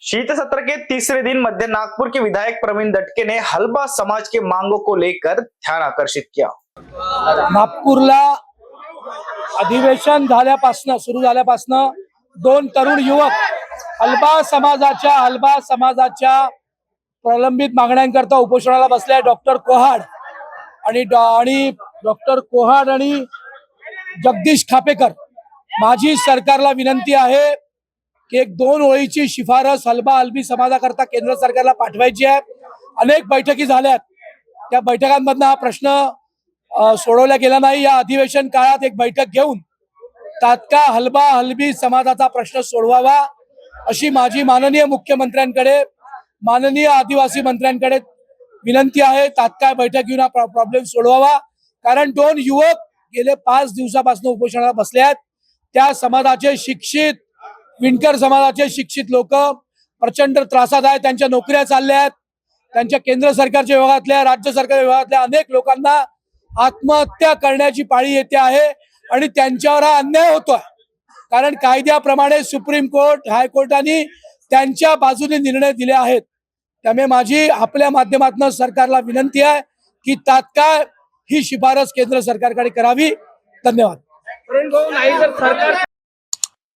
शीत सत्र के तीसरे दिन मध्य नागपुर के विधायक प्रवीण दटके ने हलबा समाज के मांगों को लेकर ध्यान आकर्षित किया। नागपूरला अधिवेशन सुरू झाल्यापासून दोन तरुण युवक हलबा समाजाच्या प्रलंबित मागण्यांकरता उपोषणाला बसले। डॉक्टर कोहाड आणि जगदीश खापेकर। माझी सरकारला विनंती आहे की एक दोन ओळीची शिफारस हलबी समाजाकरता केंद्र सरकारला पाठवायची आहे। अनेक बैठकी झाल्यात, त्या बैठकांमधून हा प्रश्न सोडवला गेला नाही। या अधिवेशन काळात एक बैठक घेऊन तात्काळ हलबी समाजाचा प्रश्न सोडवावा अशी माझी माननीय मुख्यमंत्र्यांकडे, माननीय आदिवासी मंत्र्यांकडे विनंती आहे। तात्काळ बैठक घेऊन हा प्रॉब्लेम सोडवावा, कारण दोन युवक गेले 5 दिवसापासून उपोषणाला बसले आहेत। त्या समाजाचे शिक्षित, विणकर समाजाचे शिक्षित लोक प्रचंड त्रासात आहेत। त्यांच्या नोकऱ्या चालल्या आहेत। त्यांच्या केंद्र सरकारच्या विभागातल्या, राज्य सरकार विभागातल्या अनेक लोकांना आत्महत्या करण्याची पाळी येते आहे आणि त्यांच्यावर हा अन्याय होतोय, कारण कायद्याप्रमाणे सुप्रीम कोर्ट, हायकोर्टाने त्यांच्या बाजूने निर्णय दिले आहेत। त्यामुळे माझी आपल्या माध्यमातून सरकारला विनंती आहे की तात्काळ ही शिफारस केंद्र सरकारकडे करावी। धन्यवाद।